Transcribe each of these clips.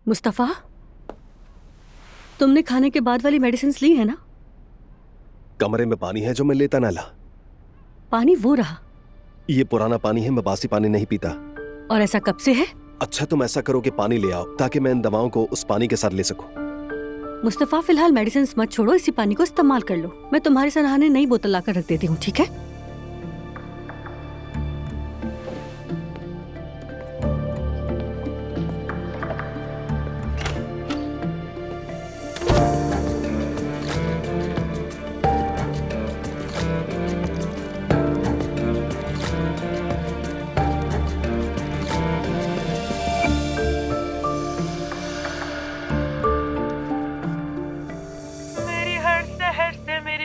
मुस्तफ़ा, तुमने खाने के बाद वाली मेडिसिन ली है ना? कमरे में पानी है जो मैं लेता ना ला। पानी वो रहा। ये पुराना पानी है, मैं बासी पानी नहीं पीता। और ऐसा कब से है? अच्छा तुम ऐसा करो कि पानी ले आओ ताकि मैं इन दवाओं को उस पानी के साथ ले सकूं। मुस्तफ़ा, फिलहाल मेडिसिन मत छोड़ो, इसी पानी को इस्तेमाल कर लो। मैं तुम्हारे सराहने नई बोतल लाकर रख देती हूँ, ठीक है?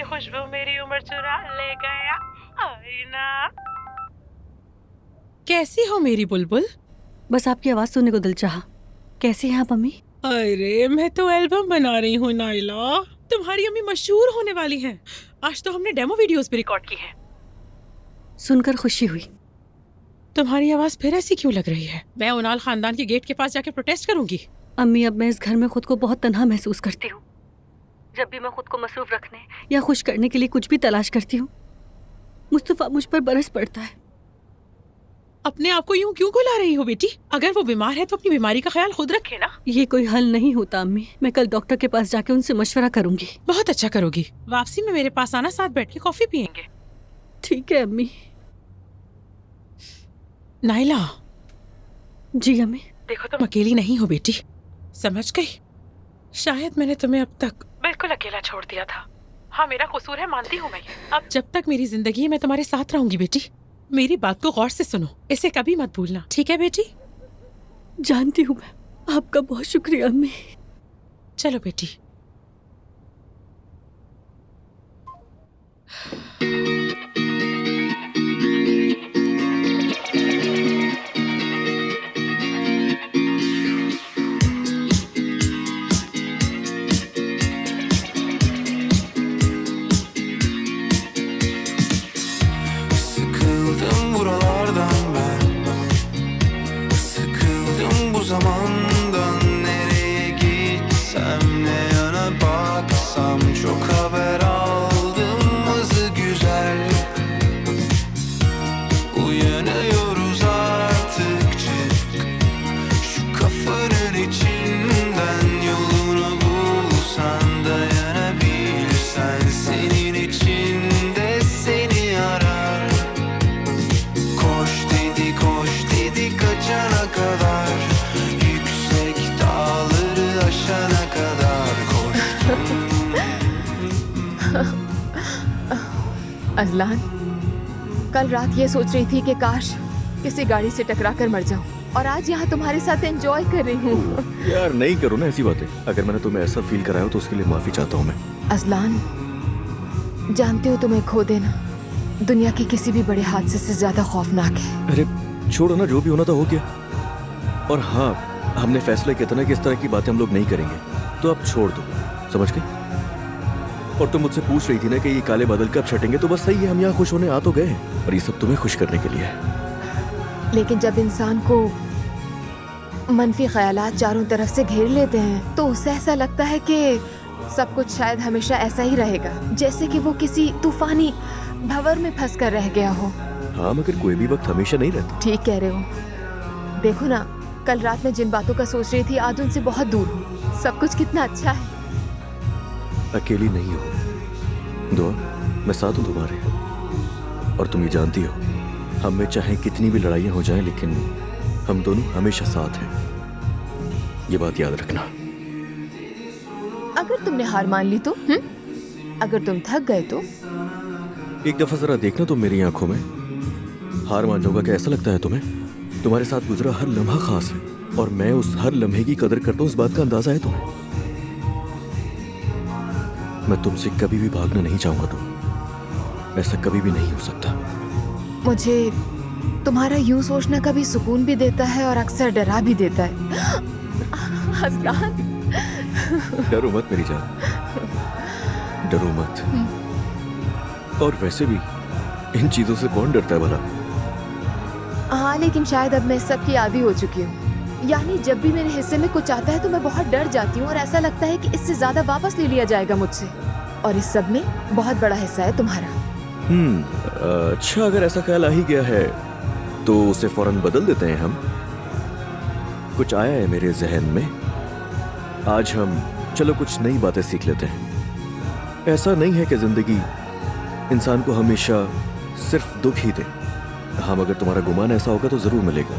खुशबू मेरी उम्र चुरा ले गया आईना। कैसी हो मेरी बुलबुल? बस आपकी आवाज सुनने को दिल चाहा। कैसी हैं आप अम्मी? अरे मैं तो एल्बम बना रही हूँ नाइला। तुम्हारी अम्मी मशहूर होने वाली हैं। आज तो हमने डेमो वीडियोस भी रिकॉर्ड की हैं। सुनकर खुशी हुई। तुम्हारी आवाज फिर ऐसी क्यों लग रही है? मैं उनाल खानदान के गेट के पास जाके प्रोटेस्ट करूंगी। अम्मी, अब मैं इस घर में खुद को बहुत तन्हा महसूस करती हूँ। जब भी मैं खुद को मसरूफ रखने या खुश करने के लिए कुछ भी तलाश करती हूँ, मुस्तफ़ा मुझ पर बरस पड़ता है। अपने आप को यूं क्यों घुला रही हो बेटी? अगर वो बीमार है तो अपनी बीमारी का ख्याल खुद रखे ना। ये कोई हल नहीं होता अम्मी। मैं कल डॉक्टर के पास जाके उनसे मशवरा करूंगी। बहुत अच्छा करोगी। वापसी में मेरे पास आना, साथ बैठ के कॉफी पियेंगे। ठीक है अम्मी। नाइला। जी अम्मी। देखो तुम अकेली नहीं हो बेटी, समझ गई? शायद मैंने तुम्हें अब तक बिल्कुल अकेला छोड़ दिया था। हाँ, मेरा कसूर है, मानती हूँ मैं। अब जब तक मेरी जिंदगी है मैं तुम्हारे साथ रहूंगी बेटी। मेरी बात को गौर से सुनो, इसे कभी मत भूलना, ठीक है बेटी? जानती हूँ मैं। आपका बहुत शुक्रिया अम्मी। चलो बेटी। Sıkıldım buralardan ben. Sıkıldım bu zamandan. Nereye gitsem, ne yana baksam, çok haber aldım azı güzel. Uyanıyoruz artık, çık şu kafanın içinden. Yolunu bulsan, dayanabilsen, senin içinde seni arar. Koş dedi kaçana kadar, yüksek dağları aşana kadar koştum. Azlan, कल रात ये सोच रही थी कि काश किसी गाड़ी से टकरा कर मर जाऊं, और आज यहाँ तुम्हारे साथ एंजॉय कर रही हूँ। यार नहीं करो ना ऐसी बातें। अगर मैंने तुम्हें ऐसा फील कराया हो तो उसके लिए माफी चाहता हूँ मैं। अजलान, जानते हो तुम्हें खो देना दुनिया के किसी भी बड़े हादसे से ज्यादा खौफनाक है। अरे छोड़ो ना, जो भी होना था हो गया। और हाँ, हमने फैसला किया था ना कि इस तरह की बातें हम लोग नहीं करेंगे, तो अब छोड़ दो, समझ गए? और तुम मुझसे पूछ रही थी ना कि ये काले बादल कब छटेंगे, तो बस सही है, हम यहाँ खुश होने आ तो गए हैं, और ये सब तुम्हें खुश करने के लिए है। लेकिन जब इंसान को मनफी ख्यालात चारों तरफ से घेर लेते हैं तो उसे ऐसा लगता है कि सब कुछ शायद हमेशा ऐसा ही रहेगा, जैसे कि वो किसी तूफानी भंवर में फंस कर रह गया हो। हाँ, मगर कोई भी वक्त हमेशा नहीं रहता। ठीक कह रहे हो। देखो ना, कल रात में जिन बातों का सोच रही थी आज उनसे बहुत दूर हूँ। सब कुछ कितना अच्छा है। अकेली नहीं हो दुआ, मैं साथ हूँ तुम्हारे। और तुम ये जानती हो, हम में चाहे कितनी भी लड़ाइयाँ हो जाएं, लेकिन हम दोनों हमेशा साथ हैं। ये बात याद रखना। अगर तुमने हार मान ली तो अगर तुम थक गए तो? एक दफा जरा देखना तुम मेरी आंखों में। हार मान जाऊंगा क्या ऐसा लगता है तुम्हें? तुम्हारे साथ गुजरा हर लम्हा खास है, और मैं उस हर लम्हे की कदर करता हूँ, इस बात का अंदाजा है तुम्हें। मैं तुमसे कभी भी भागना नहीं चाहूंगा, तो ऐसा कभी भी नहीं हो सकता। मुझे तुम्हारा यूं सोचना कभी सुकून भी देता है और अक्सर डरा भी देता है। अजलान, डरो मत मेरी जान, डरो मत। और वैसे भी इन चीजों से कौन डरता है भला? हाँ, लेकिन शायद अब मैं सबकी आदी हो चुकी हूँ। यानी जब भी मेरे हिस्से में कुछ आता है तो मैं बहुत डर जाती हूँ और ऐसा लगता है कि इससे ज्यादा वापस ले लिया जाएगा मुझसे। और इस सब में बहुत बड़ा हिस्सा है तुम्हारा। अच्छा, अगर ऐसा ख्याल आ ही गया है तो उसे फौरन बदल देते हैं हम। कुछ आया है मेरे जहन में, आज हम चलो कुछ नई बातें सीख लेते हैं। ऐसा नहीं है कि जिंदगी इंसान को हमेशा सिर्फ दुख ही दे। हाँ, मगर तुम्हारा गुमान ऐसा होगा तो जरूर मिलेगा,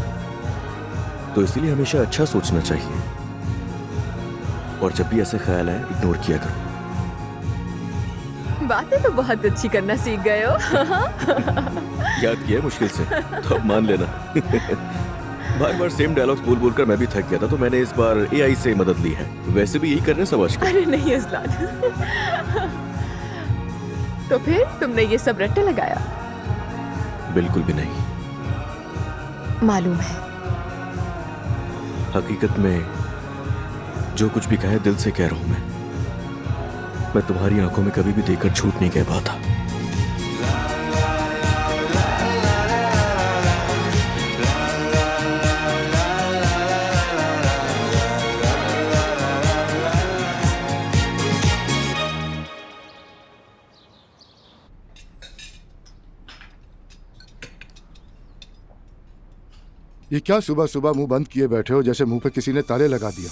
तो इसलिए हमेशा अच्छा सोचना चाहिए और जब भी ऐसे ख्याल आए इग्नोर किया करो। बातें तो बहुत अच्छी करना सीख गए हो। याद किया मुश्किल से, तो अब मान लेना। बार बार सेम डायलॉग्स बोल बोलकर मैं भी थक गया था, तो मैंने इस बार एआई से मदद ली है। वैसे भी यही करने समझ के। अरे नहीं असलान। तो फिर तुमने ये सब रट्टे लगाया? बिल्कुल भी नहीं। मालूम है। हकीकत में जो कुछ भी कहे दिल से कह रहा हूं मैं तुम्हारी आंखों में कभी भी देखकर झूठ नहीं कह पाता। ये क्या सुबह सुबह मुंह बंद किए बैठे हो, जैसे मुंह पे किसी ने ताले लगा दिया।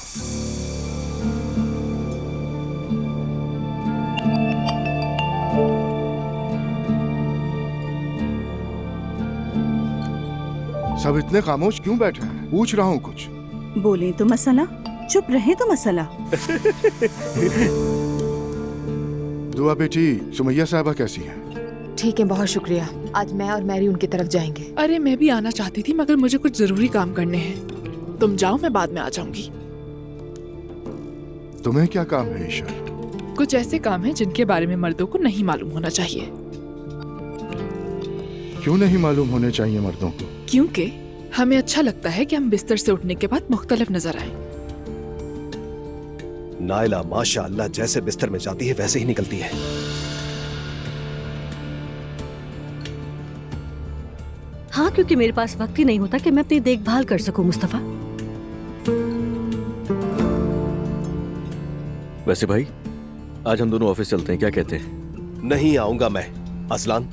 सब इतने खामोश क्यों बैठे हैं? पूछ रहा हूँ कुछ। बोले तो मसला, चुप रहे तो मसला। दुआ बेटी, सुमैया साहबा कैसी हैं? ठीक है, बहुत शुक्रिया। आज मैं और मैरी उनकी तरफ जाएंगे। अरे मैं भी आना चाहती थी, मगर मुझे कुछ जरूरी काम करने हैं। तुम जाओ, मैं बाद में आ जाऊंगी। तुम्हें क्या काम है ईशा? कुछ ऐसे काम हैं जिनके बारे में मर्दों को नहीं मालूम होना चाहिए। क्यों नहीं मालूम होने चाहिए मर्दों को? क्योंकि हमें अच्छा लगता है कि हम बिस्तर से उठने के बाद मुख्तलिफ नजर आए। नायला माशाअल्लाह जैसे बिस्तर में जाती है वैसे ही निकलती है। हाँ, क्योंकि मेरे पास वक्त ही नहीं होता कि मैं अपनी देखभाल कर सकूं मुस्तफा। वैसे भाई, आज हम दोनों ऑफिस चलते हैं, क्या कहते हैं? नहीं आऊंगा मैं। असलान,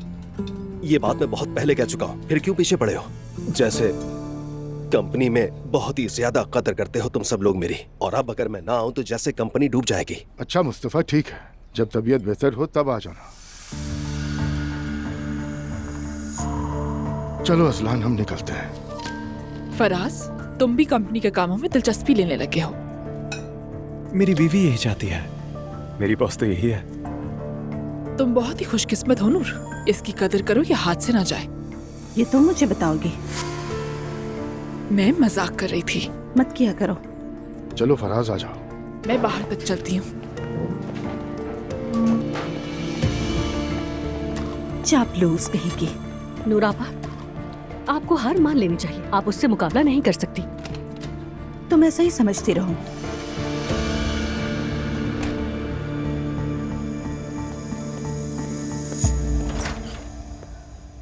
ये बात मैं बहुत पहले कह चुका हूँ, फिर क्यों पीछे पड़े हो? जैसे कंपनी में बहुत ही ज्यादा कदर करते हो तुम सब लोग मेरी, और अब अगर मैं ना आऊं तो जैसे कंपनी डूब जाएगी। अच्छा मुस्तफा, ठीक है, जब तबीयत बेहतर हो तब आ जाना। चलो असलान, हम निकलते हैं। फराज, तुम भी कंपनी के कामों में दिलचस्पी लेने लगे हो। मेरी बीवी यही चाहती है, मेरी बॉस तो यही है। तुम बहुत ही खुशकिस्मत हो नूर, इसकी कदर करो, ये हाथ से ना जाए। ये तुम मुझे बताओगे? मैं मजाक कर रही थी। मत किया करो। चलो फराज, आ जाओ। मैं बाहर तक चलती हूँ। चापलूस कहीं की। नूरापा, आपको हार मान लेनी चाहिए। आप उससे मुकाबला नहीं कर सकती। तुम ऐसा ही समझती रहो।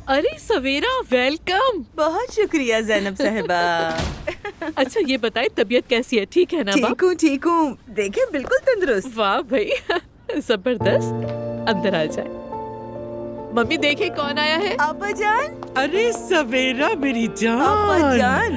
अरे सवेरा, वेलकम। बहुत शुक्रिया जैनब साहिबा। अच्छा ये बताए, तबीयत कैसी है? ठीक है ना? ठीक हूँ। देखे, बिल्कुल तंदुरुस्त। वाह भाई, जबरदस्त। अंदर आ जाए। मम्मी देखे कौन आया है। आपा जान। अरे सवेरा मेरी जान। आपा जान।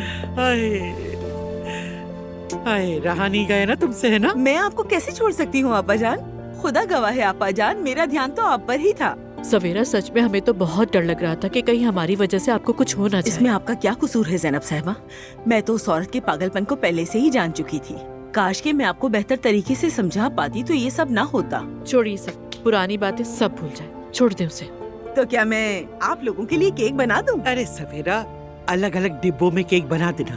हाय, रहा नहीं गया ना तुमसे, है ना? मैं आपको कैसे छोड़ सकती हूँ आपा जान? खुदा गवाह है आपा जान, मेरा ध्यान तो आप पर ही था। सवेरा, सच में हमें तो बहुत डर लग रहा था कि कहीं हमारी वजह से आपको कुछ हो ना जाए। इसमें आपका क्या कसूर है जैनब साहिबा? मैं तो उस औरत के पागलपन को पहले से ही जान चुकी थी। काश के मैं आपको बेहतर तरीके से समझा पाती तो ये सब ना होता। छोड़िए सब, पुरानी बातें सब भूल जाए, छोड़ दे उसे। तो क्या मैं आप लोगों के लिए केक बना दूं? अरे सवेरा, अलग अलग डिब्बों में केक बना देना,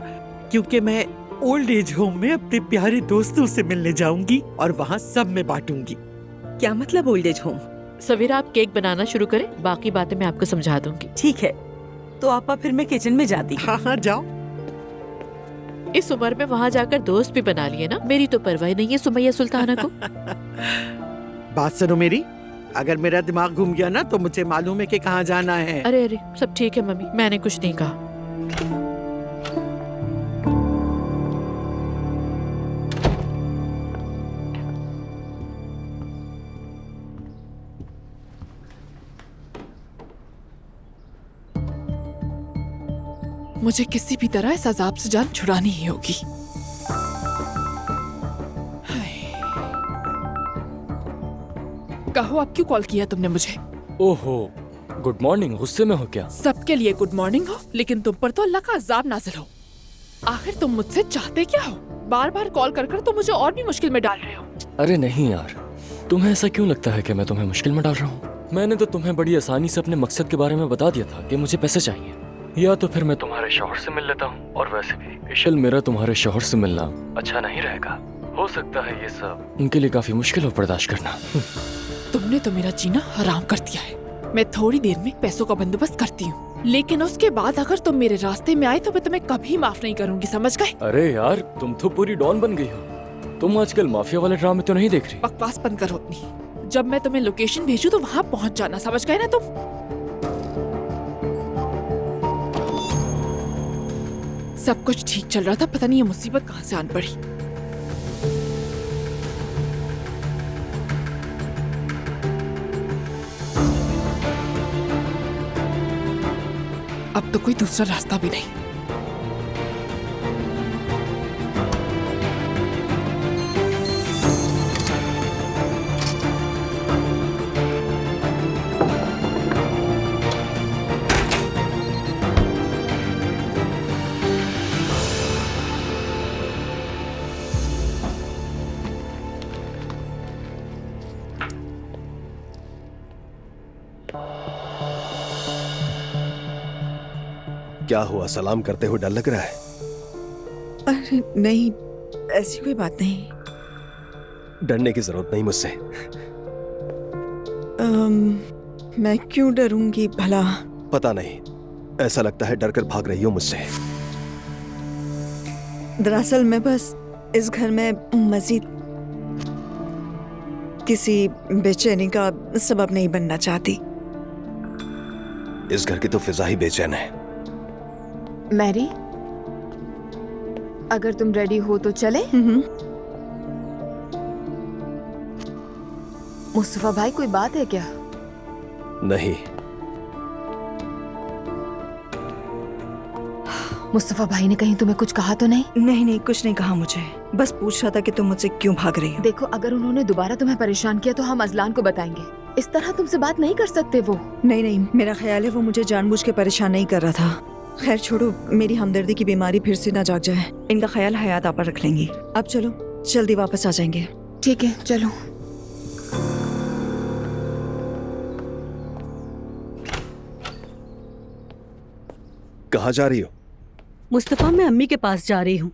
क्योंकि मैं ओल्ड एज होम में अपने प्यारे दोस्तों से मिलने जाऊंगी और वहाँ सब में बांटूंगी। क्या मतलब ओल्ड एज होम? सवेरा, आप केक बनाना शुरू करें, बाकी बातें मैं आपको समझा दूंगी। ठीक है, तो आपा फिर मैं किचन में जाती हूँ। हाँ हाँ, जाओ। इस उम्र में वहाँ जाकर दोस्त भी बना लिए ना। मेरी तो परवाह नहीं है सुमैया सुल्ताना को। बात सुनो मेरी, अगर मेरा दिमाग घूम गया ना तो मुझे मालूम है कि कहाँ जाना है। अरे सब ठीक है मम्मी, मैंने कुछ नहीं कहा। मुझे किसी भी तरह इस अजाब से जान छुड़ानी ही होगी। कहो, अब क्यों कॉल किया तुमने मुझे? ओहो, गुड मॉर्निंग। गुस्से में हो क्या? सबके लिए गुड मॉर्निंग हो, लेकिन तुम पर तो अल्लाह का अजाब नाज़िल हो। आखिर तुम मुझसे चाहते क्या हो? बार बार कॉल कर कर तुम मुझे और भी मुश्किल में डाल रहे हो। अरे नहीं यार, तुम्हें ऐसा क्यों लगता है कि मैं तुम्हें मुश्किल में डाल रहा हूँ? मैंने तो तुम्हें बड़ी आसानी से अपने मकसद के बारे में बता दिया था कि मुझे पैसे चाहिए, या तो फिर मैं तुम्हारे शौहर से मिल लेता हूँ। और वैसे भी इशल, मेरा तुम्हारे शौहर से मिलना अच्छा नहीं रहेगा। हो सकता है ये सब उनके लिए काफी मुश्किल हो बर्दाश्त करना। तुमने तो मेरा जीना हराम कर दिया है। मैं थोड़ी देर में पैसों का बंदोबस्त करती हूँ, लेकिन उसके बाद अगर तुम मेरे रास्ते में आए तो मैं तुम्हें कभी माफ नहीं करूंगी, समझ गए? अरे यार, तुम तो पूरी डॉन बन गई हो। तुम आजकल माफिया वाले ड्रामे तो नहीं देख रही? बकवास बंद करो अपनी। जब मैं तुम्हें लोकेशन भेजूं तो वहाँ पहुँच जाना, समझ गए ना तुम? सब कुछ ठीक चल रहा था, पता नहीं ये मुसीबत कहाँ से आन पड़ी। अब तो कोई दूसरा रास्ता भी नहीं। क्या हुआ? सलाम करते हुए डर लग रहा है? अरे नहीं, ऐसी कोई बात नहीं। डरने की जरूरत नहीं मुझसे। मैं क्यों डरूंगी भला? पता नहीं, ऐसा लगता है डर कर भाग रही हो मुझसे। दरअसल मैं बस इस घर में मजीद किसी बेचैनी का सबब नहीं बनना चाहती। इस घर की तो फिजा ही बेचैन है। मैरी, अगर तुम रेडी हो तो चले? मुस्तफा भाई, कोई बात है क्या? नहीं। मुस्तफा भाई ने कहीं तुम्हें कुछ कहा तो नहीं? नहीं नहीं, कुछ नहीं कहा मुझे। बस पूछ रहा था कि तुम मुझसे क्यों भाग रही हो। देखो, अगर उन्होंने दोबारा तुम्हें परेशान किया तो हम अजलान को बताएंगे। इस तरह तुमसे बात नहीं कर सकते वो। नहीं नहीं, मेरा ख्याल है वो मुझे जानबूझ के परेशान नहीं कर रहा था। खैर छोड़ो, मेरी हमदर्दी की बीमारी फिर से ना जाग जाए। इनका ख्याल हयात आप पर रख लेंगी। अब चलो, जल्दी वापस आ जाएंगे। ठीक है, चलो। कहाँ जा रही हो? मुस्तफा, मैं अम्मी के पास जा रही हूँ।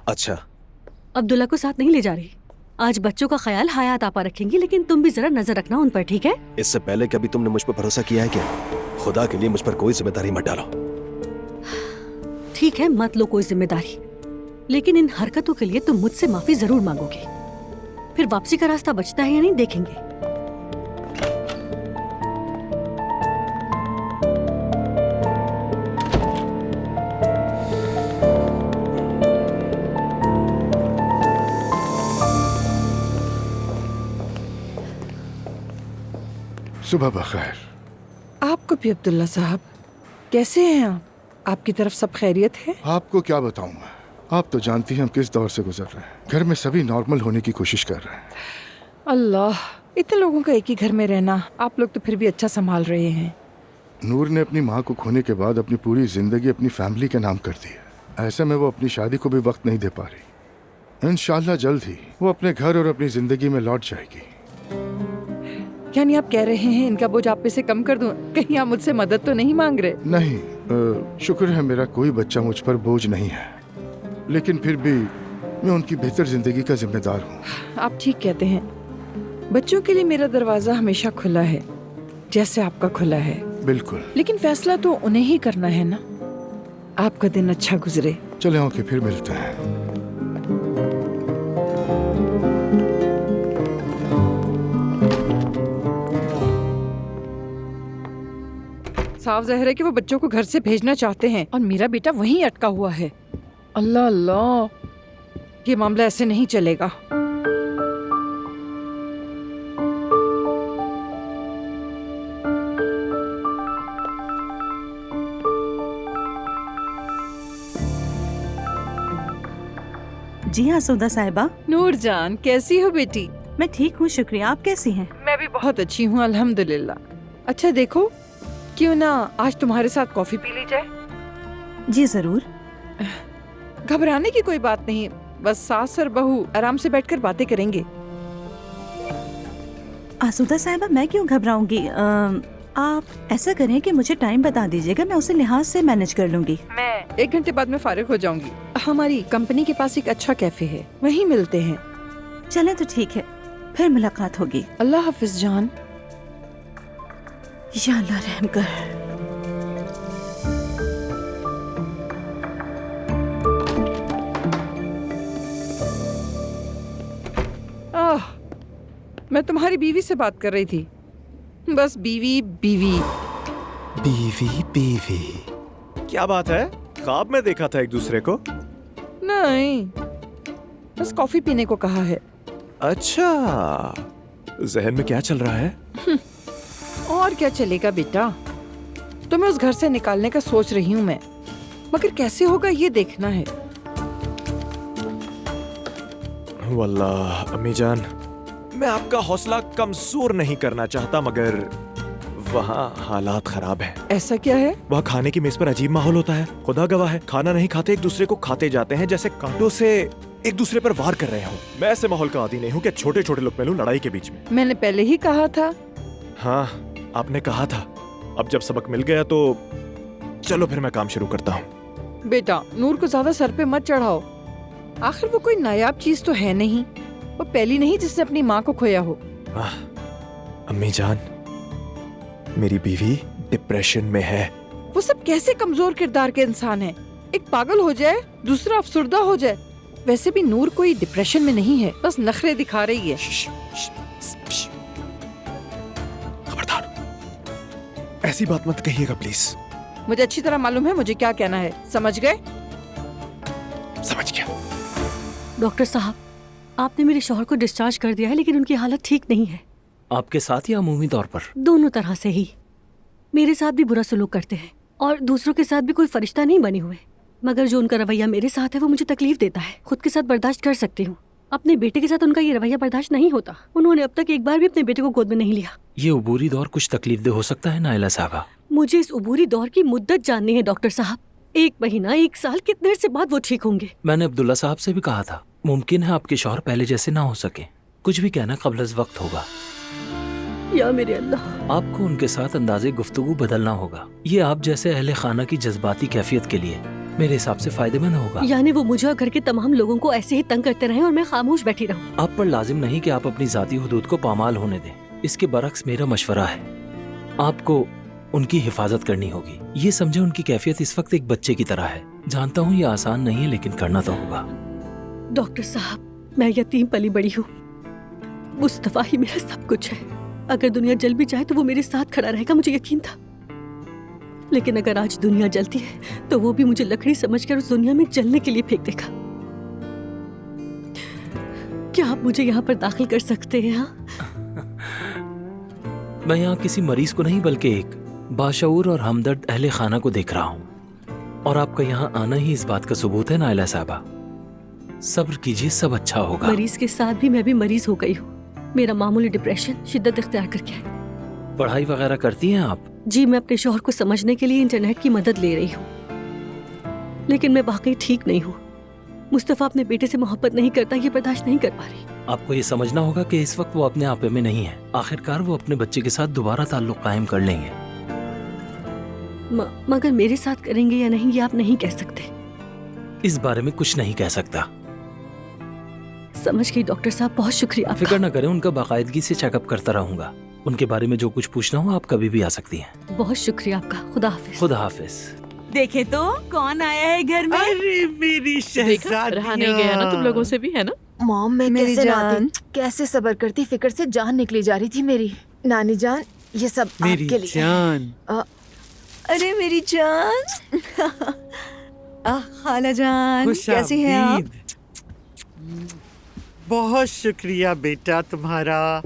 अच्छा। अब्दुल्ला को साथ नहीं ले जा रही। आज बच्चों का ख्याल हयात आपा रखेंगी, लेकिन तुम भी जरा नजर रखना उन पर, ठीक है? इससे पहले कभी तुमने मुझ पर भरोसा किया है क्या? खुदा के लिए मुझ पर कोई जिम्मेदारी मत डालो। ठीक है, मत लो कोई जिम्मेदारी, लेकिन इन हरकतों के लिए तुम मुझसे माफी जरूर मांगोगे। फिर वापसी का रास्ता बचता है या नहीं, देखेंगे। सुबह बखैर। आपको भी अब्दुल्ला साहब। कैसे हैं आप? आपकी तरफ सब खैरियत है? आपको क्या बताऊं मैं, आप तो जानती हैं हम किस दौर से गुजर रहे हैं। घर में सभी नॉर्मल होने की कोशिश कर रहे हैं। अल्लाह, इतने लोगों का एक ही घर में रहना, आप लोग तो फिर भी अच्छा संभाल रहे हैं। नूर ने अपनी माँ को खोने के बाद अपनी पूरी जिंदगी अपनी फैमिली के नाम कर दी है। ऐसे में वो अपनी शादी को भी वक्त नहीं दे पा रही। इंशाल्लाह जल्द ही वो अपने घर और अपनी जिंदगी में लौट जाएगी। यानी आप कह रहे हैं इनका बोझ आप पे से कम कर दूं? कहीं आप मुझसे मदद तो नहीं मांग रहे? नहीं, शुक्र है मेरा कोई बच्चा मुझ पर बोझ नहीं है, लेकिन फिर भी मैं उनकी बेहतर जिंदगी का जिम्मेदार हूँ। आप ठीक कहते हैं। बच्चों के लिए मेरा दरवाजा हमेशा खुला है, जैसे आपका खुला है। बिल्कुल। लेकिन फैसला तो उन्हें ही करना है ना। आपका दिन अच्छा गुजरे। चले ओके, फिर मिलते हैं। साफ ज़ाहिर है कि वो बच्चों को घर से भेजना चाहते हैं और मेरा बेटा वहीं अटका हुआ है। अल्लाह अल्लाह, ये मामला ऐसे नहीं चलेगा। जी हाँ सुधा साहिबा। नूरजान कैसी हो बेटी? मैं ठीक हूँ शुक्रिया, आप कैसी हैं? मैं भी बहुत अच्छी हूँ अल्हम्दुलिल्लाह। अच्छा देखो, क्यों ना आज तुम्हारे साथ कॉफी पी ली जाए? जी जरूर। घबराने की कोई बात नहीं, बस सास और बहू आराम से बैठकर बातें करेंगे। आसूदा साहिबा मैं क्यों घबराऊंगी? आप ऐसा करें कि मुझे टाइम बता दीजिएगा, मैं उसे लिहाज से मैनेज कर लूंगी। मैं 1 घंटे बाद में फारिग हो जाऊंगी। हमारी कंपनी के पास एक अच्छा कैफे है, वहीं मिलते हैं। चलें तो ठीक है, फिर मुलाकात होगी। अल्लाह हाफिज जान। या अल्लाह रहम कर। मैं तुम्हारी बीवी से बात कर रही थी। बस बीवी बीवी बीवी बीवी, क्या बात है? ख्वाब में देखा था एक दूसरे को? नहीं, बस कॉफी पीने को कहा है। अच्छा, जहन में क्या चल रहा है? और क्या चलेगा बेटा, तुम्हें उस घर से निकालने का सोच रही हूँ मैं, मगर कैसे होगा ये देखना है। वल्लाह अम्मी जान, मैं आपका हौसला कमजोर नहीं करना चाहता, मगर वहाँ हालात खराब हैं। ऐसा क्या है? वहाँ खाने की मेज पर अजीब माहौल होता है। खुदा गवाह है, खाना नहीं खाते, एक दूसरे को खाते जाते हैं जैसे कांटों से एक दूसरे पर वार कर रहे हो। मैं ऐसे माहौल का आदी नहीं हूँ कि छोटे छोटे लोग लूं लड़ाई के बीच में। मैंने पहले ही कहा था। हाँ, आपने कहा था। अब जब सबक मिल गया तो चलो फिर मैं काम शुरू करता हूँ। बेटा, नूर को ज्यादा सर पे मत चढ़ाओ, आखिर वो कोई नायाब चीज तो है नहीं। वो पहली नहीं जिसने अपनी माँ को खोया हो। अम्मी जान, मेरी बीवी डिप्रेशन में है। वो सब कैसे कमजोर किरदार के इंसान हैं? एक पागल हो जाए, दूसरा अफसुर्दा हो जाए। वैसे भी नूर कोई डिप्रेशन में नहीं है, बस नखरे दिखा रही है। खबरदार, ऐसी बात मत कहिएगा प्लीज। मुझे अच्छी तरह मालूम है मुझे क्या कहना है, समझ गए? समझ गया। डॉक्टर साहब, आपने मेरे शौहर को डिस्चार्ज कर दिया है, लेकिन उनकी हालत ठीक नहीं है। आपके साथ या अमूमी तौर पर? दोनों तरह से ही। मेरे साथ भी बुरा सलूक करते हैं और दूसरों के साथ भी कोई फरिश्ता नहीं बने हुए, मगर जो उनका रवैया मेरे साथ है वो मुझे तकलीफ देता है। खुद के साथ बर्दाश्त कर सकती हूँ, अपने बेटे के साथ उनका ये रवैया बर्दाश्त नहीं होता। उन्होंने अब तक एक बार भी अपने बेटे को गोद में नहीं लिया। ये उबूरी दौर कुछ तकलीफदेह हो सकता है नाइला साहबा। मुझे इस उबूरी दौर की मुद्दत जाननी है डॉक्टर साहब। 1 महीना, 1 साल, कितने देर से बाद वो ठीक होंगे? मैंने अब्दुल्ला साहब से भी कहा था, मुमकिन है आपके शौहर पहले जैसे ना हो सके। कुछ भी कहना कब्ल अज़ वक्त होगा। या मेरे अल्लाह। आपको उनके साथ अंदाजे गुफ्तगू बदलना होगा। ये आप जैसे अहले खाना की जज्बाती कैफियत के लिए मेरे हिसाब से फायदेमंद होगा। यानी वो मुझे और घर के तमाम लोगों को ऐसे ही तंग करते रहें और मैं खामोश बैठी रहूं? आप पर लाजिम नहीं कि आप अपनी जाती हुदूद को पामाल होने दें। इसके बरक्स मेरा मशवरा है, आपको उनकी हिफाजत करनी होगी। ये समझे उनकी कैफियत इस वक्त एक बच्चे की तरह है। जानता हूँ ये आसान नहीं है, लेकिन करना तो होगा। डॉक्टर साहब, मैं यतीम पली बड़ी हूँ। मुस्तफा ही मेरा सब कुछ है। अगर दुनिया जल भी जाए तो वो मेरे साथ खड़ा रहेगा, मुझे यकीन था। लेकिन अगर आज दुनिया जलती है तो वो भी मुझे लकड़ी समझकर उस दुनिया में जलने के लिए फेंक देगा। क्या आप मुझे यहाँ पर दाखिल कर सकते हैं? मैं यहाँ किसी मरीज को नहीं, बल्कि एक बाशऊर और हमदर्द अहले खाना को देख रहा हूँ। और आपका यहाँ आना ही इस बात का सबूत है नाइला साहबा। सब्र कीजिए, सब अच्छा होगा। मरीज के साथ भी मैं भी मरीज हो गई हूँ। मेरा मामूली डिप्रेशन शिद्दत इख्तियार करके है। पढ़ाई वगैरह करती हैं आप? जी, मैं अपने शौहर को समझने के लिए इंटरनेट की मदद ले रही हूँ, लेकिन मैं वाकई ठीक नहीं हूँ। मुस्तफा अपने बेटे से मोहब्बत नहीं करता, ये बर्दाश्त नहीं कर पा रही। आपको ये समझना होगा कि इस वक्त वो अपने आपे में नहीं है। आखिरकार वो अपने बच्चे के साथ दोबारा ताल्लुक कायम कर लेंगे। मगर मेरे साथ करेंगे या नहीं ये आप नहीं कह सकते। इस बारे में कुछ नहीं कह सकता। समझ गई डॉक्टर साहब, बहुत शुक्रिया। फिक्र न करें, उनका बाकायदगी से चेकअप करता रहूंगा। उनके बारे में जो कुछ पूछना हो आप कभी भी आ सकती हैं। बहुत शुक्रिया आपका। खुदा हाफिज। खुदा हाफिज। देखे तो कौन आया है घर में। अरे मेरी शहजादी, रहा नहीं गया ना तुम लोगों से भी, है ना? मॉम, मैं मेरी कैसे जान। कैसे सब्र करती, फिक्र से जान निकली जा रही थी मेरी। नानी जान, ये सब मेरी आपके लिए। जान। अरे मेरी जान। खाला जान, कैसी हैं आप? बहुत शुक्रिया बेटा तुम्हारा।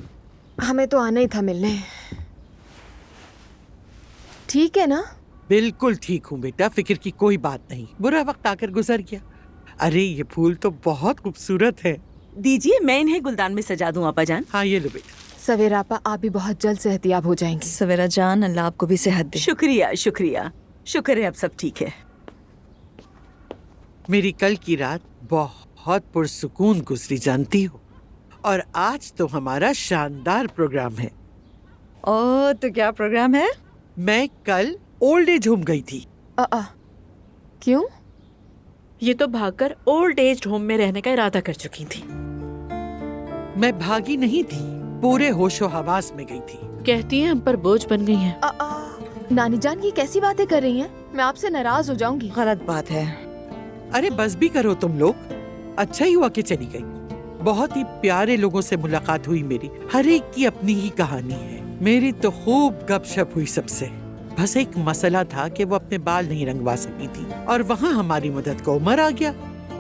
हमें तो आना ही था मिलने। ठीक है ना? बिल्कुल ठीक हूँ बेटा, फिक्र की कोई बात नहीं। बुरा वक्त आकर गुजर गया, अरे ये फूल तो बहुत खूबसूरत है। दीजिए, मैं इन्हें गुलदान में सजा दूं आपा जान। हाँ ये लो बेटा। सवेरा आपा, आप भी बहुत जल्द सेहतियाब हो जाएंगी। सवेरा जान, अल्लाह आपको भी सेहत दे। शुक्रिया शुक्रिया, शुक्र है अब सब ठीक है। मेरी कल की रात बहुत पुरसुकून गुजरी जानती हो, और आज तो हमारा शानदार प्रोग्राम है। ओ, तो क्या प्रोग्राम है? मैं कल ओल्ड एज होम गई थी। क्यों? ये तो भागकर ओल्ड एज होम में रहने का इरादा कर चुकी थी। मैं भागी नहीं थी, पूरे होशो हवास में गई थी। कहती हैं हम पर बोझ बन गई हैं। नानी जान, ये कैसी बातें कर रही हैं? मैं आपसे नाराज हो जाऊंगी। गलत बात है। अरे बस भी करो तुम लोग। अच्छा ही हुआ कि चली गई। बहुत ही प्यारे लोगों से मुलाकात हुई मेरी। हर एक की अपनी ही कहानी है। मेरी तो खूब गपशप हुई सबसे। बस एक मसला था कि वो अपने बाल नहीं रंगवा सकी थी, और वहाँ हमारी मदद को उमर आ गया।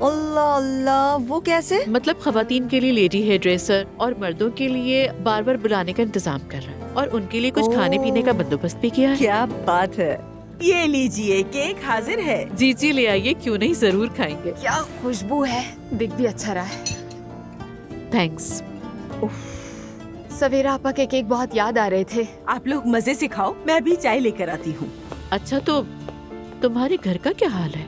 अल्लाह अल्लाह, वो कैसे? मतलब खवातीन के लिए लेडी हेयर ड्रेसर और मर्दों के लिए बार बार बुलाने का इंतजाम कर रहा है, और उनके लिए कुछ खाने पीने का बंदोबस्त भी किया है। क्या बात है। ये लीजिए, केक हाजिर है। जी जी ले आइए, क्यों नहीं, जरूर खाएंगे। क्या खुशबू है, दिख भी अच्छा रहा है। थैंक्स। सवेरा आपा के केक बहुत याद आ रहे थे। आप लोग मजे से खाओ, मैं भी चाय लेकर आती हूँ। अच्छा, तो तुम्हारे घर का क्या हाल है?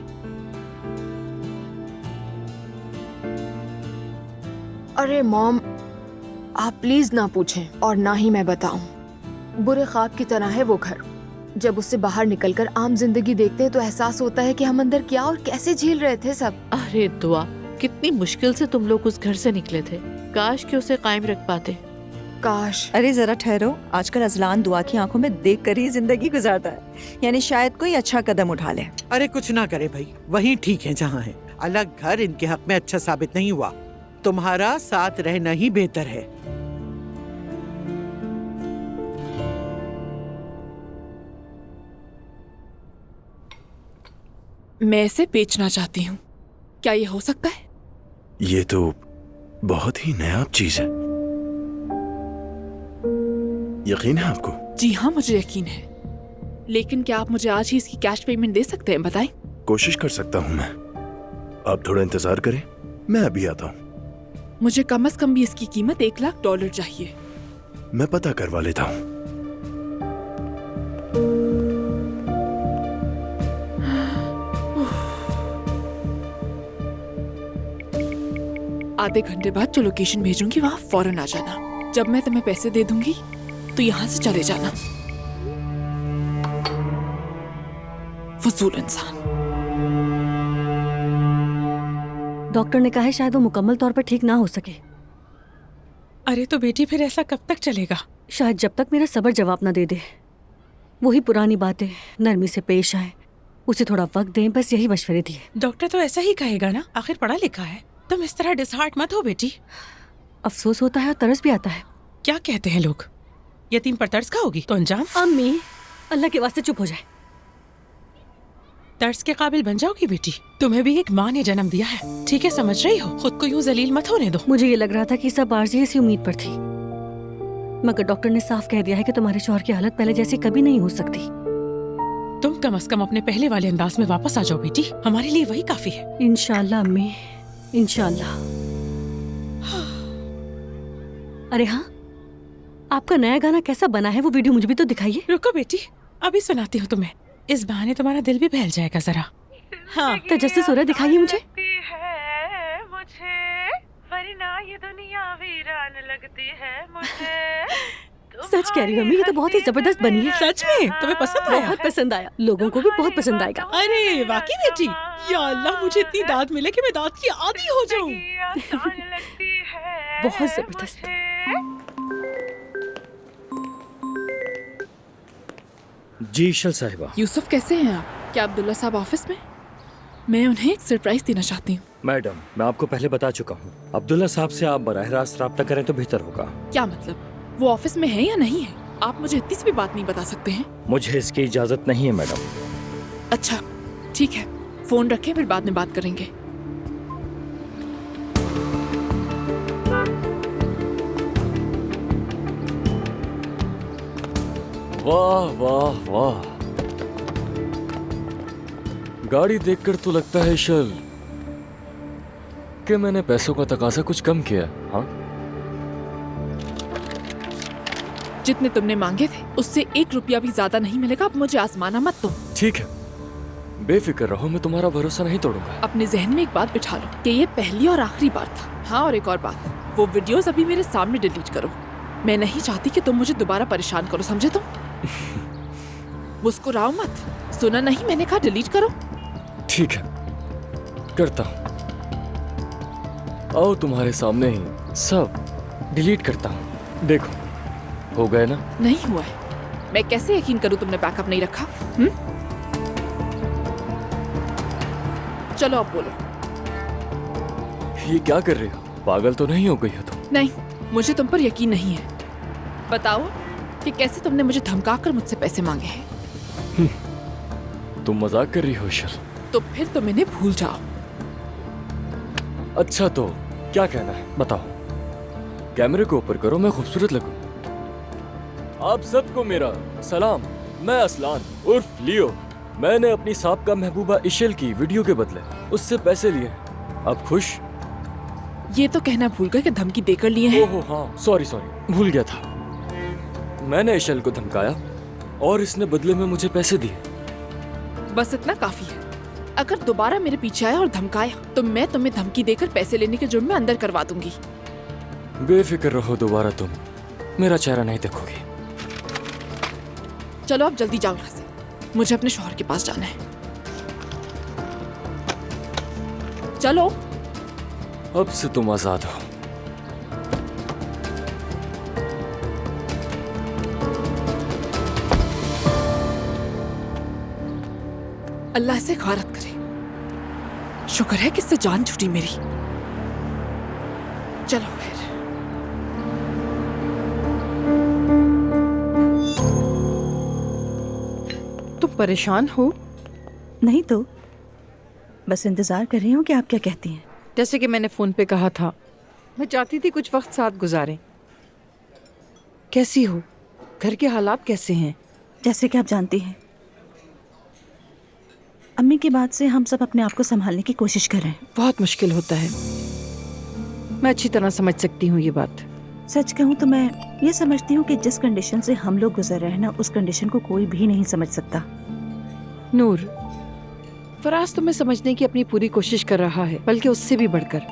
अरे मॉम, आप प्लीज ना पूछें और ना ही मैं बताऊं। बुरे ख्वाब की तरह है वो घर। जब उससे बाहर निकलकर आम जिंदगी देखते हैं तो एहसास होता है कि हम अंदर क्या और कैसे झेल रहे थे सब। अरे दुआ, कितनी मुश्किल से तुम लोग उस घर से निकले थे। काश कि उसे कायम रख पाते। काश। अरे जरा ठहरो, आजकल अजलान दुआ की आंखों में देख कर ही जिंदगी गुजारता है, यानी शायद कोई अच्छा कदम उठा ले। अरे कुछ ना करे भाई, वहीं ठीक है जहाँ है। अलग घर इनके हक में अच्छा साबित नहीं हुआ। तुम्हारा साथ रहना ही बेहतर है। मैं इसे बेचना चाहती हूँ, क्या ये हो सकता है? ये तो बहुत ही नायाब चीज है। यकीन है आपको? जी हाँ, मुझे यकीन है। लेकिन क्या आप मुझे आज ही इसकी कैश पेमेंट दे सकते हैं? बताएं। कोशिश कर सकता हूँ मैं। आप थोड़ा इंतजार करें, मैं अभी आता हूँ। मुझे कम से कम भी इसकी कीमत $1,00,000 चाहिए। मैं पता करवा लेता हूँ। आधे घंटे बाद जो लोकेशन भेजूंगी वहाँ फौरन आ जाना। जब मैं तुम्हें पैसे दे दूंगी तो यहाँ से चले जाना। फजूल इंसान। डॉक्टर ने कहा है शायद वो मुकम्मल तौर पर ठीक ना हो सके। अरे तो बेटी फिर ऐसा कब तक चलेगा? शायद जब तक मेरा सब्र जवाब ना दे दे। वही पुरानी बातें, नरमी से पेश आए, उसे थोड़ा वक्त दें, बस यही मशवरे दिए। डॉक्टर तो ऐसा ही कहेगा ना, आखिर पढ़ा लिखा है। तुम इस तरह डिसहार्ट मत हो बेटी। अफसोस होता है और तरस भी आता है। क्या कहते हैं लोग, यतीम पर तरस खाओगी तो अंजाम? अम्मी, अल्लाह के वास्ते चुप हो जाए। तर्स के काबिल बन जाओगी बेटी। तुम्हें भी एक माँ ने जन्म दिया है, ठीक है? समझ रही हो? खुद को यूं जलील मत होने दो। मुझे ये लग रहा था कि सब आरज़ी इसी उम्मीद पर थी, मगर डॉक्टर ने साफ कह दिया है कि तुम्हारे शौहर की हालत पहले जैसी कभी नहीं हो सकती। तुम कम से कम अपने पहले वाले अंदाज में वापस आ जाओ बेटी, हमारे लिए वही काफी है। इंशाल्लाह अम्मी, इंशाल्लाह। अरे हाँ, आपका नया गाना कैसा बना है? वो वीडियो मुझे भी तो दिखाइए। रुको बेटी, अभी सुनाती हूँ तुम्हें। इस बहाने तुम्हारा दिल भी बहल जाएगा जरा। हाँ, तजस्सुस हो रहा है, दिखाइए मुझे। वरना ये दुनिया वीरान लगती है मुझे। सच कह रही हूँ अम्मी, ये तो बहुत ही जबरदस्त बनी है। सच में? तुम्हें पसंद आया? बहुत पसंद आया, लोगों को भी बहुत पसंद आएगा। अरे वाकई बेटी, या अल्लाह मुझे इतनी दाद मिले कि मैं दाद की आदी हो जाऊं। बहुत जबरदस्त। जी ईशल साहिबा। यूसुफ कैसे हैं आप? क्या अब्दुल्ला साहब ऑफिस में? मैं उन्हें एक सरप्राइज देना चाहती हूँ। मैडम, मैं आपको पहले बता चुका हूँ, अब्दुल्ला साहब से आप बराह रास्त राब्ता करें तो बेहतर होगा। क्या मतलब, वो ऑफिस में है या नहीं है? आप मुझे इतनी सी भी बात नहीं बता सकते हैं? मुझे इसकी इजाजत नहीं है मैडम। अच्छा ठीक है, फोन रखें, फिर बाद में बात करेंगे। वाह वाह वाह, गाड़ी देखकर तो लगता है ईशल कि मैंने पैसों का तकाजा कुछ कम किया? हाँ, जितने तुमने मांगे थे उससे 1 रुपया भी ज्यादा नहीं मिलेगा। अब मुझे आजमाना मत तुम। ठीक है, बेफिक्र रहो, मैं तुम्हारा भरोसा नहीं तोड़ूंगा। अपने जहन में एक बात बिठा लो कि ये पहली और आखिरी बार था। हाँ, और एक और बात, वो वीडियोस अभी मेरे सामने डिलीट करो। मैं नहीं चाहती कि तुम मुझे दोबारा परेशान करो, समझे तुम? मुस्कुराओ मत, सुना नहीं मैंने कहा डिलीट करो। ठीक है, करता हूँ। आओ तुम्हारे सामने ही सब डिलीट करता हूँ, देखो हो गए ना? नहीं हुआ है। मैं कैसे यकीन करूँ तुमने बैकअप नहीं रखा? चलो अब बोलो। ये क्या कर रही हो? पागल तो नहीं हो गई हो तुम? नहीं, मुझे तुम पर यकीन नहीं है। बताओ कि कैसे तुमने मुझे धमकाकर मुझसे पैसे मांगे हैं। तुम मजाक कर रही हो ईशल? तो फिर तुम इन्हें भूल जाओ। अच्छा तो क्या कहना है बताओ? कैमरे को ऊपर करो, मैं खूबसूरत लगूं। आप सबको मेरा सलाम। मैं असलान उर्फ लियो। मैंने अपनी साबका महबूबा इशल की वीडियो के बदले उससे पैसे लिए। अब खुश? ये तो कहना भूल गए कि धमकी देकर लिए हैं। ओहो हाँ, सॉरी भूल गया था। मैंने इशल को धमकाया और इसने बदले में मुझे पैसे दिए। बस इतना काफी है। अगर दोबारा मेरे पीछे आया और धमकाया तो मैं तुम्हें धमकी देकर पैसे लेने के जुर्म में अंदर करवा दूंगी। बेफिक्र रहो, दोबारा तुम मेरा चेहरा नहीं देखोगी। चलो अब जल्दी जाओ यहाँ से, मुझे अपने शौहर के पास जाना है। चलो। अब से तुम आजाद हो। अल्लाह से खारत करे। शुक्र है कि इससे जान छूटी मेरी। चलो फिर। तुम परेशान हो? नहीं तो बस इंतजार कर रही हूँ कि आप क्या कहती हैं। जैसे कि मैंने फोन पे कहा था, मैं चाहती थी कुछ वक्त साथ गुजारें। कैसी हो? घर के हालात कैसे हैं? जैसे कि आप जानती हैं, अम्मी के बाद से हम सब अपने आप को संभालने की कोशिश कर रहे हैं। बहुत मुश्किल होता है, मैं अच्छी तरह समझ सकती हूँ ये बात। सच कहूँ तो मैं ये समझती हूँ कि जिस कंडीशन से हम लोग गुजर रहे हैं ना, उस कंडीशन को कोई भी नहीं समझ सकता। नूर, फराज तुम्हें समझने की अपनी पूरी कोशिश कर रहा है, बल्कि उससे भी बढ़कर।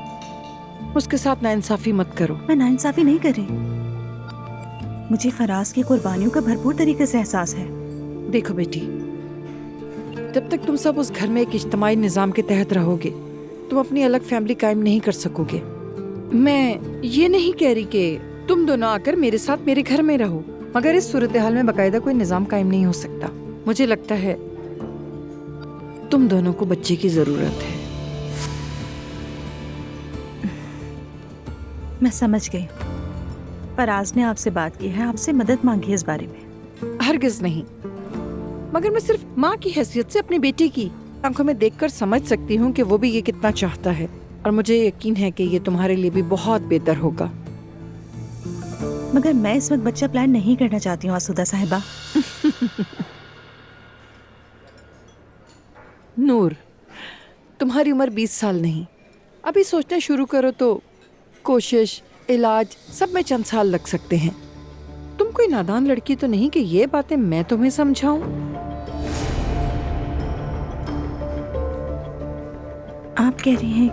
उसके साथ नाइंसाफी मत करो। मैं नाइंसाफी नहीं कर रही, मुझे फराज की कुर्बानियों का भरपूर तरीके से एहसास है। देखो बेटी, जब तक तुम सब उस घर में एक इज्तिमाई निजाम के तहत रहोगे, तुम अपनी अलग फैमिली कायम नहीं कर सकोगे। मैं ये नहीं कह रही कि तुम दोनों आकर मेरे साथ मेरे घर में रहो, मगर इस सूरत हाल में बाकायदा कोई निजाम कायम नहीं हो सकता। मुझे लगता है तुम दोनों को बच्चे की जरूरत है। मैं समझ गई। फराज ने आपसे बात की है, आपसे मदद मांगी है इस बारे में। हरगिज नहीं, मगर मैं सिर्फ माँ की हैसियत से अपने बेटे की आंखों में देखकर समझ सकती हूँ कि वो भी ये कितना चाहता है, और मुझे यकीन है कि ये तुम्हारे लिए भी बहुत बेहतर होगा। मगर मैं इस वक्त बच्चा प्लान नहीं करना चाहती हूँ आसूदा साहिबा। नूर, तुम्हारी उम्र 20 साल नहीं, अभी सोचना शुरू करो तो कोशिश, इलाज सब में चंद साल लग सकते हैं। तुम कोई नादान लड़की तो नहीं कि ये बातें मैं तुम्हें समझाऊं। आप कह रही हैं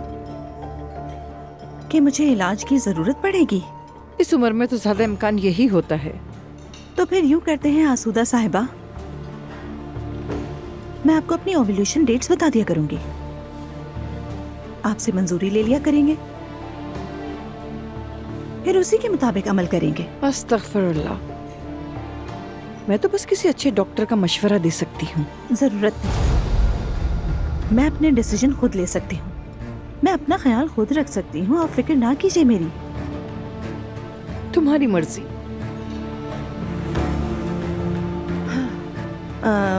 कि मुझे इलाज की जरूरत पड़ेगी? इस उम्र में तो ज्यादा इम्कान यही होता है। तो फिर यूं करते हैं आसूदा साहिबा, मैं आपको अपनी ओव्यूलेशन डेट्स बता दिया करूंगी, आपसे मंजूरी ले लिया करेंगे, फिर उसी के मुताबिक अमल करेंगे। अस्तगफिरुल्लाह, मैं तो बस किसी अच्छे डॉक्टर का मशवरा दे सकती हूँ। जरूरत नहीं, मैं अपने डिसीजन खुद ले सकती हूँ, मैं अपना ख्याल खुद रख सकती हूँ, आप फिक्र ना कीजिए मेरी। तुम्हारी मर्जी।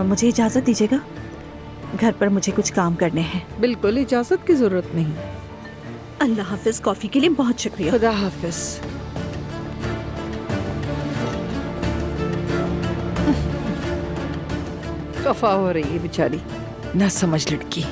मुझे इजाजत दीजिएगा, घर पर मुझे कुछ काम करने हैं। बिल्कुल, इजाजत की जरूरत नहीं। अल्लाह हाफिज, कॉफी के लिए बहुत शुक्रिया। खुदा हाफिज। खफा हो रही है बेचारी, ना समझ लड़की।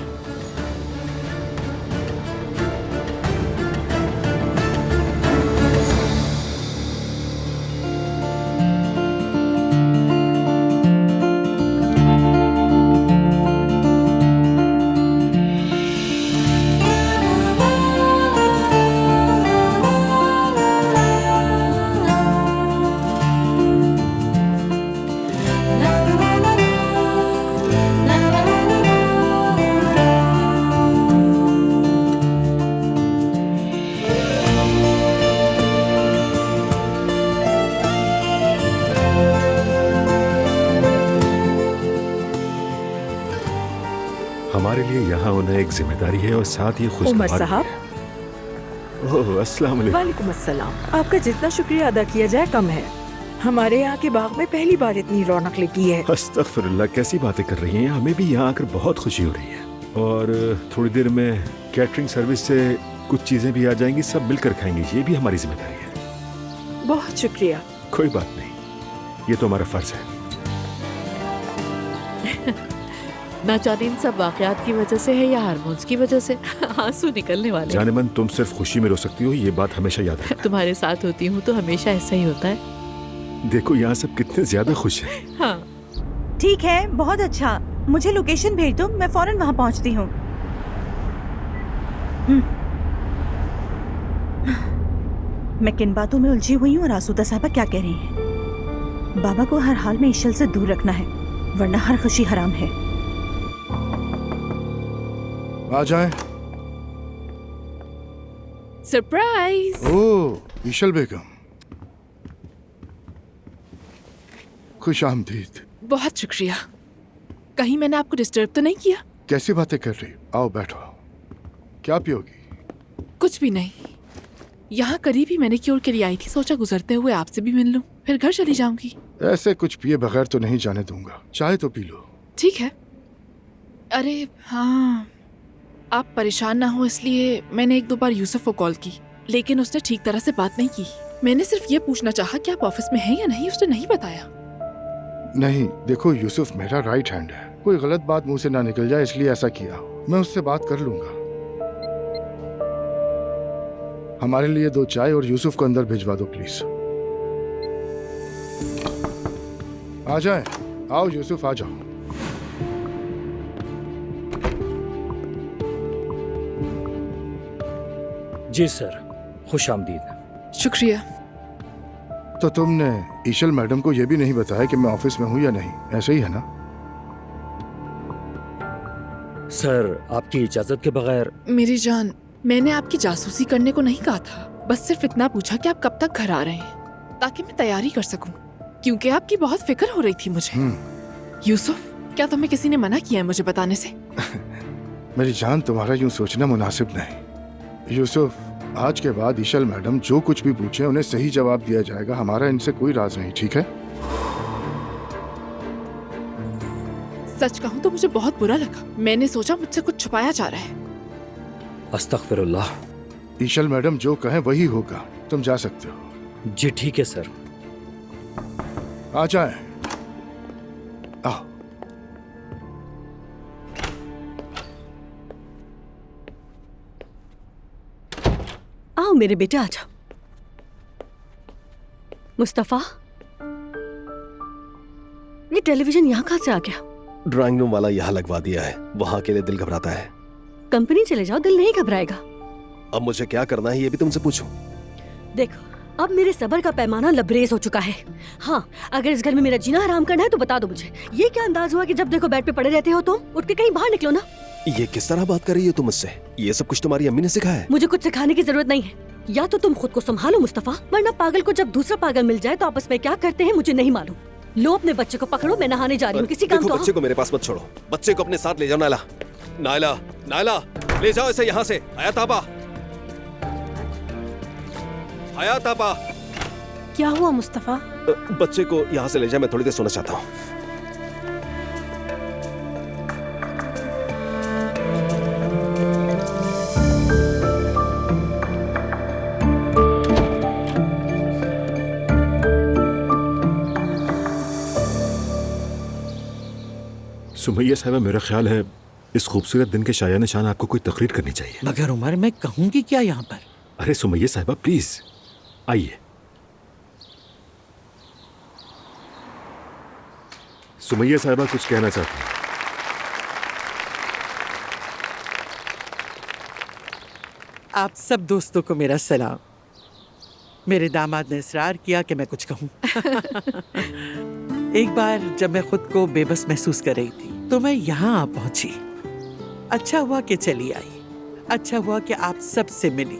जिम्मेदारी है और साथ ही उमर खुशगवार। साहब, ओह, अस्सलाम वालेकुम। वालेकुम अस्सलाम। आपका जितना शुक्रिया अदा किया जाए कम है। हमारे यहाँ के बाग में पहली बार इतनी रौनक लगी है। अस्तगफिरुल्लाह, कैसी बातें कर रही हैं। हमें भी यहाँ आकर बहुत खुशी हो रही है और थोड़ी देर में कैटरिंग सर्विस से कुछ चीजें भी आ जाएंगी, सब मिलकर खाएंगे। ये भी हमारी जिम्मेदारी है। बहुत शुक्रिया। कोई बात नहीं, ये तो हमारा फर्ज है। ना जाने इन सब वाकयात की वजह से है या हार्मोन्स की वजह से आंसू निकलने वाले। जाने मन, तुम सिर्फ खुशी में रो सकती हो, ये बात हमेशा याद रखना। तुम्हारे साथ होती हूँ तो हमेशा ऐसा ही होता है। देखो यहाँ सब कितने ज्यादा खुश हैं। हाँ ठीक है, बहुत अच्छा। मुझे लोकेशन भेज दो, मैं फौरन वहाँ पहुँचती हूँ। मैं किन बातों में उलझी हुई हूँ और आसूदा साहबा क्या कह रही हैं? बाबा को हर हाल में इशल से दूर रखना है, वरना हर खुशी हराम है। आ जाएं। सरप्राइज। ओह, इशल बेगम, खुश आमदीद। बहुत शुक्रिया। कहीं मैंने आपको डिस्टर्ब तो नहीं किया? कैसी बातें कर रही? आओ बैठो। क्या पियोगी? कुछ भी नहीं, यहाँ करीब ही मैनिक्योर के लिए आई थी, सोचा गुजरते हुए आपसे भी मिल लूं, फिर घर चली जाऊंगी। ऐसे कुछ पिए बगैर तो नहीं जाने दूंगा। चाय तो पी लो। ठीक है। अरे हाँ, आप परेशान ना हो इसलिए मैंने एक दो बार यूसुफ को कॉल की, लेकिन उसने ठीक तरह से बात नहीं की। मैंने सिर्फ ये पूछना चाहा कि आप ऑफिस में हैं या नहीं, उसने नहीं बताया। नहीं, देखो यूसुफ मेरा राइट हैंड है, कोई गलत बात मुंह से ना निकल जाए इसलिए ऐसा किया। मैं उससे बात कर लूंगा। हमारे लिए 2 चाय और यूसुफ को अंदर भिजवा दो प्लीज। आ जाए। आओ यूसुफ, आ जाओ। जी सर, खुश आमदीद। शुक्रिया। तो तुमने ईशल मैडम को यह भी नहीं बताया कि मैं ऑफिस में हूँ या नहीं, ऐसे ही है ना? सर, आपकी इजाजत के बगैर। मेरी जान, मैंने आपकी जासूसी करने को नहीं कहा था, बस सिर्फ इतना पूछा कि आप कब तक घर आ रहे हैं, ताकि मैं तैयारी कर सकूं, क्योंकि आपकी बहुत फिक्र हो रही थी मुझे। यूसुफ, क्या तुम्हें किसी ने मना किया है मुझे बताने से? मेरी जान, तुम्हारा यूं सोचना मुनासिब नहीं। यूसुफ, आज के बाद ईशल मैडम जो कुछ भी पूछे उन्हें सही जवाब दिया जाएगा। हमारा इनसे कोई राज नहीं, ठीक है? सच कहूं तो मुझे बहुत बुरा लगा। मैंने सोचा मुझसे कुछ छुपाया जा रहा है। अस्तगफिरुल्लाह। ईशल मैडम जो कहें वही होगा। तुम जा सकते हो। जी ठीक है सर। आ जाए। आओ। आओ मेरे बेटे, आ जाओ। मुस्तफा, ये टेलीविजन यहाँ कहाँ से आ गया? ड्राइंग रूम वाला यहाँ लगवा दिया है, वहाँ के लिए दिल घबराता है। कंपनी चले जाओ, दिल नहीं घबराएगा। अब मुझे क्या करना है ये भी तुमसे पूछूं? देखो, अब मेरे सब्र का पैमाना लबरेज हो चुका है। हाँ, अगर इस घर में मेरा जीना हराम करना है तो बता दो मुझे। ये क्या अंदाज हुआ कि जब देखो बेड पे पड़े रहते हो तुम? उठ के कहीं बाहर निकलो ना। ये किस तरह बात कर रही हो तुम मुझसे? ये सब कुछ तुम्हारी अम्मी ने सिखाया है? मुझे कुछ सिखाने की जरूरत नहीं है। या तो तुम खुद को संभालो मुस्तफा, वरना पागल को जब दूसरा पागल मिल जाए तो आपस में क्या करते हैं मुझे नहीं मालूम। लो अपने बच्चे को पकड़ो, मैं नहाने जा रही हूँ। किसी काम देखो, तो बच्चे को मेरे पास मत छोड़ो, बच्चे को अपने साथ ले जाओ। नायला, नायला, नायला, ले जाओ इसे यहाँ से। हयात आपा, हयात आपा। क्या हुआ मुस्तफा? बच्चे को यहाँ से ले जाए, मैं थोड़ी देर सोना चाहता हूँ। सुमैया साहबा, मेरा ख्याल है इस खूबसूरत दिन के शाया निशान आपको कोई तकरीर करनी चाहिए। मगर उमर, मैं कहूँगी क्या यहाँ पर? अरे सुमैया साहबा प्लीज आइए। सुमैया साहबा कुछ कहना चाहती हैं। आप सब दोस्तों को मेरा सलाम। मेरे दामाद ने इसरार किया कि मैं कुछ कहूँ। एक बार जब मैं खुद को बेबस महसूस कर रही थी तो मैं यहाँ आ पहुंची। अच्छा हुआ कि चली आई, अच्छा हुआ कि आप सबसे मिली।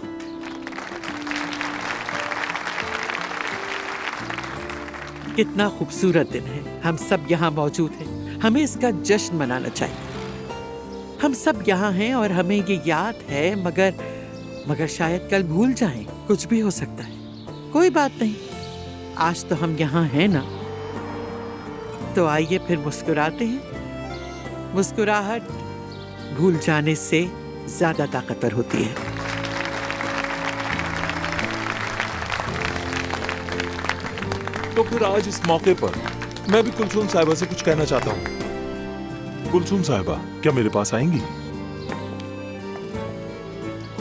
कितना खूबसूरत दिन है, हम सब यहाँ मौजूद हैं। हमें इसका जश्न मनाना चाहिए। हम सब यहाँ हैं और हमें ये याद है, मगर शायद कल भूल जाएं। कुछ भी हो सकता है। कोई बात नहीं, आज तो हम यहाँ हैं ना, तो आइए फिर मुस्कुराते हैं। मुस्कुराहट भूल जाने से ज्यादा ताकतवर होती है। तो फिर आज इस मौके पर मैं भी कुलसुम साहिबा से कुछ कहना चाहता हूँ। कुलसुम साहिबा, क्या मेरे पास आएंगी?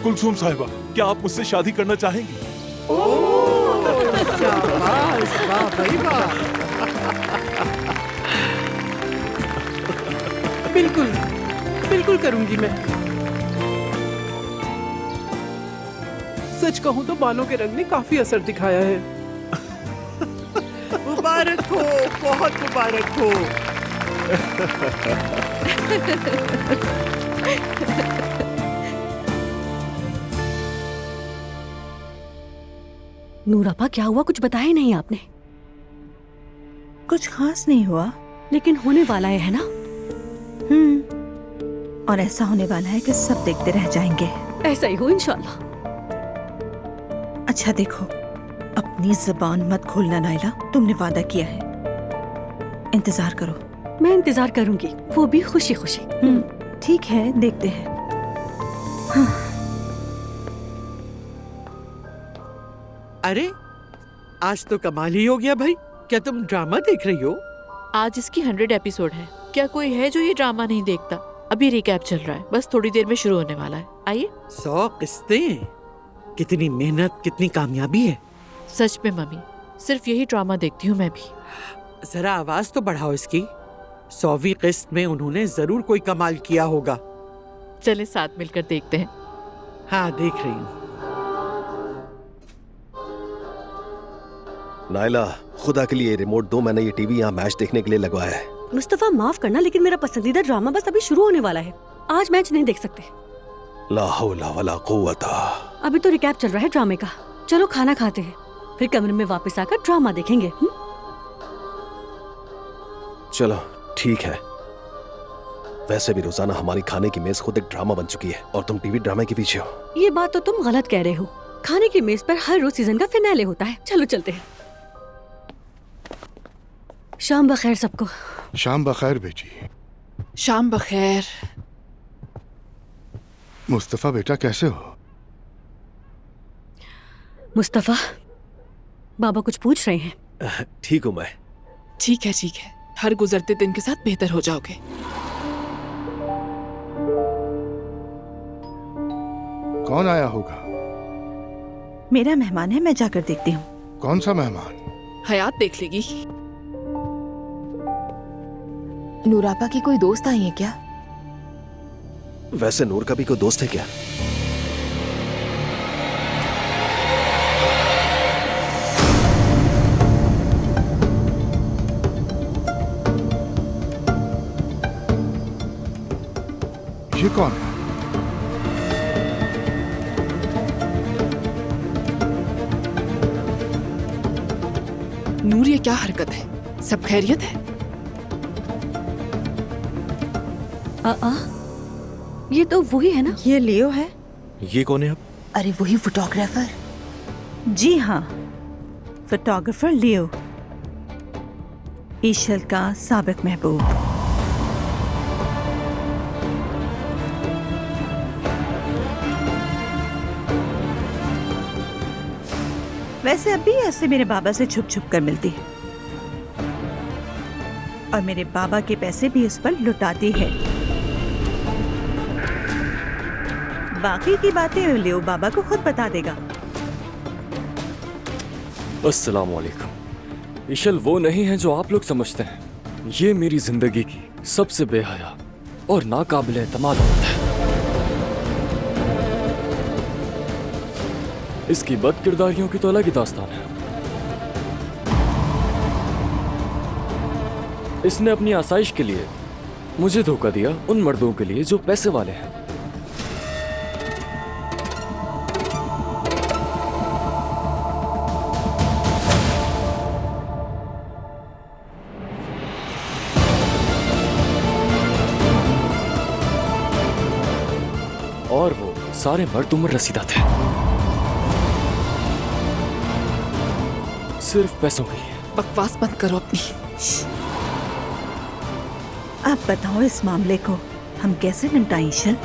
कुलसुम साहिबा, क्या आप मुझसे शादी करना चाहेंगी? शाबाश, वाह भाई वाह। बिल्कुल बिल्कुल करूंगी मैं। सच कहूं तो बालों के रंग ने काफी असर दिखाया है। मुबारक हो, बहुत मुबारक हो। नूरापा, क्या हुआ? कुछ बताया ही नहीं आपने। कुछ खास नहीं हुआ, लेकिन होने वाला है ना? और ऐसा होने वाला है कि सब देखते रह जाएंगे। ऐसा ही हो इंशाल्लाह। अच्छा देखो, अपनी जुबान मत खोलना नाइला, तुमने वादा किया है। इंतजार करो। मैं इंतजार करूंगी, वो भी खुशी खुशी। ठीक है, देखते हैं। अरे आज तो कमाल ही हो गया भाई। क्या तुम ड्रामा देख रही हो? आज इसकी 100 एपिसोड है। क्या कोई है जो ये ड्रामा नहीं देखता? अभी रिकैप चल रहा है, बस थोड़ी देर में शुरू होने वाला है। आइए। 100 किस्तें, कितनी मेहनत, कितनी कामयाबी है। सच में मम्मी, सिर्फ यही ड्रामा देखती हूँ मैं भी। जरा आवाज तो बढ़ाओ इसकी। 100वीं किस्त में उन्होंने जरूर कोई कमाल किया होगा। चले साथ मिलकर देखते हैं। हाँ, देख रही हूँ। नाइला, खुदा के लिए रिमोट दो, मैंने ये टीवी यहाँ मैच देखने के लिए लगवाया है। मुस्तफा, माफ करना, लेकिन मेरा पसंदीदा ड्रामा बस अभी शुरू होने वाला है। आज मैच नहीं देख सकते। ला हौला वला कुव्वता। अभी तो रिकैप चल रहा है ड्रामे का। चलो खाना खाते हैं, फिर कमरे में वापस आकर ड्रामा देखेंगे। चलो ठीक है। वैसे भी रोजाना हमारी खाने की मेज खुद एक ड्रामा बन चुकी है और तुम टीवी ड्रामे के पीछे हो। ये बात तो तुम गलत कह रहे हो। खाने की मेज पर हर रोज सीजन का फिनाले होता है। चलो चलते हैं। शाम बखैर सबको। शाम बखैर बेटी। शाम बखैर। मुस्तफा बेटा, कैसे हो? मुस्तफा, बाबा कुछ पूछ रहे हैं। ठीक हूँ मैं। ठीक है ठीक है, हर गुजरते दिन के साथ बेहतर हो जाओगे। कौन आया होगा? मेरा मेहमान है, मैं जाकर देखती हूँ। कौन सा मेहमान? हयात देख लेगी। नूरापा की कोई दोस्त आई है क्या? वैसे नूर का भी कोई दोस्त है क्या? ये कौन है? नूर, ये क्या हरकत है? सब खैरियत है? ये तो वही है ना? ये लियो है। ये कौन है अब? अरे वही फोटोग्राफर। जी हाँ, फोटोग्राफर लियो, ईशल का साबिक महबूब। वैसे अब भी ऐसे मेरे बाबा से छुप छुप कर मिलती है और मेरे बाबा के पैसे भी उस पर लुटाती है। बाकी की बातें लियो बाबा को खुद बता देगा। अस्सलाम वालेकुम। इशल वो नहीं है जो आप लोग समझते हैं। ये मेरी जिंदगी की सबसे बेहया और नाकाबिल एतमाद औरत है। इसकी बदकिरदारियों की तो अलग ही दास्तान है। इसने अपनी आसाइश के लिए मुझे धोखा दिया उन मर्दों के लिए जो पैसे वाले हैं। सारे मर्द उम्र रसीदा थे, सिर्फ पैसों के लिए। बकवास बंद करो अपनी। आप बताओ इस मामले को हम कैसे निपटाएं ईशल?